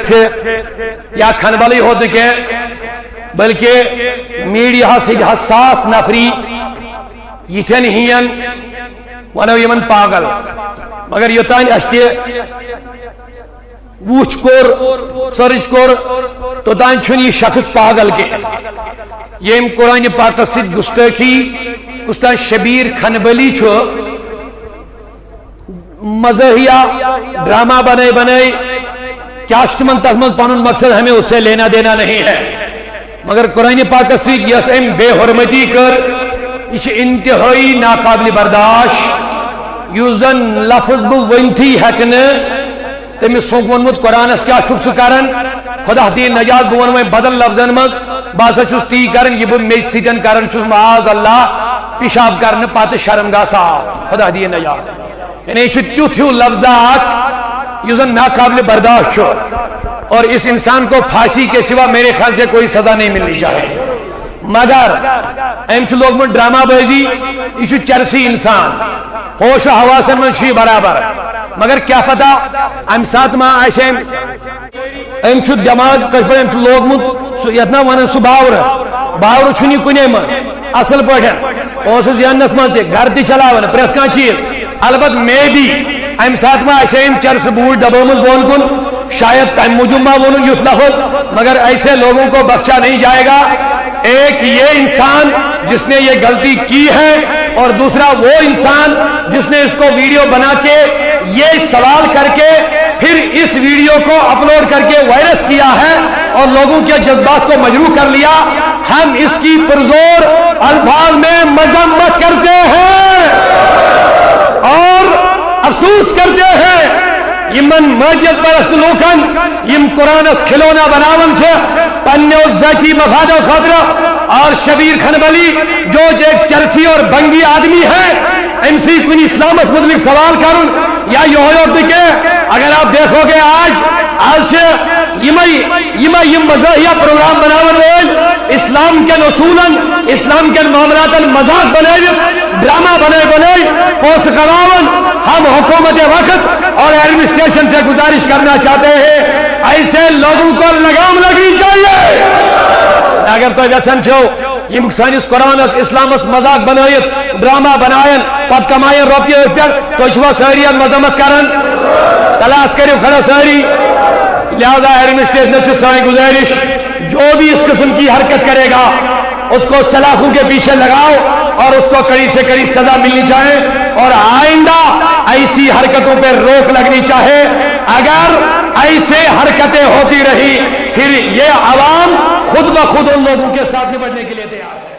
تھے یا کھنبلی ہوتے کے بلکہ میڈیا سے حساس نفری یتھن ہین ونو یمن پاگل مگر یوتان اشتے وچ کور سرچ کور توتان چھن یہ شخص پاگل کے یم قرآن پاک سے گستاخی استاد شبیر کھنبلی چھو مزاحیہ ڈرامہ بنائے بنائے کیا من تحمد پانون مقصد ہمیں اس سے لینا دینا نہیں ہے مگر قرآن پاک سے یس ام بے حرمتی کر یہ انتہائی ناقابل برداشت یوزن لفظ بو ونتھی ہکن تمس سونک ونمت قرآن اس کیا چھک سکارن خدا دین نجات بو ونمت بدل لفظن مت باسا چھس تی کرن یہ بو میج سیدن کرن چھس معاذ اللہ پیشاب کرن پات شرمگاہ صاحب خدا دین نجات یعنی یہ تیو لفظات یوزن ناقابل برداشت چھو اور اس انسان کو پھانسی کے سوا میرے خیال سے کوئی سزا نہیں ملنی چاہیے مگر ایم چھ لوگ من ڈرامہ بازی یہ چرسی انسان ہوش و حواسن من چھ برابر مگر کیا پتا ام سات ما ایسے ام چھ دماغ کس پر ام چھ لوگ من یتنا ونن سو باور چھنی کنے من اصل پٹھن اس ذہنس من تے گھر تی چلاون پرت کان چیز البت میں بھی ام سات ما ایسے چرس بوٹ ڈبوں من بول کن شاید تم مجمع ونن یت لفظ مگر ایسے لوگوں کو بخشا نہیں جائے گا ایک یہ انسان جس نے یہ غلطی کی ہے اور دوسرا وہ انسان جس نے اس کو ویڈیو بنا کے یہ سوال کر کے پھر اس ویڈیو کو اپلوڈ کر کے وائرس کیا ہے اور لوگوں کے جذبات کو مجروح کر لیا ہم اس کی پرزور الفاظ میں مذمت کرتے ہیں اور افسوس کرتے ہیں یمن ماجیت پرست لوکن یم قرآن اس کھلونا بناون چھے پنیو ذاتی مفادہ خاطرہ اور شبیر کھنبلی جو ایک چرسی اور بنگی آدمی ہے ان سے کنی اسلام اس مطلق سوال کرن یا یوہیوت دکھے اگر آپ دیکھو گے آج چھے یم مزاحیہ پروگرام بناون روز اسلام کے نصولن اسلام کے معاملاتن مزاق بنائے ڈرامہ بنائے پوس کراون ہم حکومت وقت اور ایڈمنسٹریشن سے گزارش کرنا چاہتے ہیں ایسے لوگوں کو لگام لگنی چاہیے اگر تو ویسن چھو یم سانس قرآن اسلام مزاق بنائیت ڈرامہ بنائن پت کمائن روپیے پر تو چھو ساری مذمت کرن تلاش کرو کھڑا ساری لہذا ایڈمنسٹریشن سے ساری گزارش جو بھی اس قسم کی حرکت کرے گا اس کو سلاخوں کے پیچھے لگاؤ اور اس کو کڑی سے کڑی سزا ملنی چاہے اور آئندہ ایسی حرکتوں پہ روک لگنی چاہے اگر ایسے حرکتیں ہوتی رہی پھر یہ عوام خود بخود ان لوگوں کے ساتھ نپٹنے کے لیے تیار ہے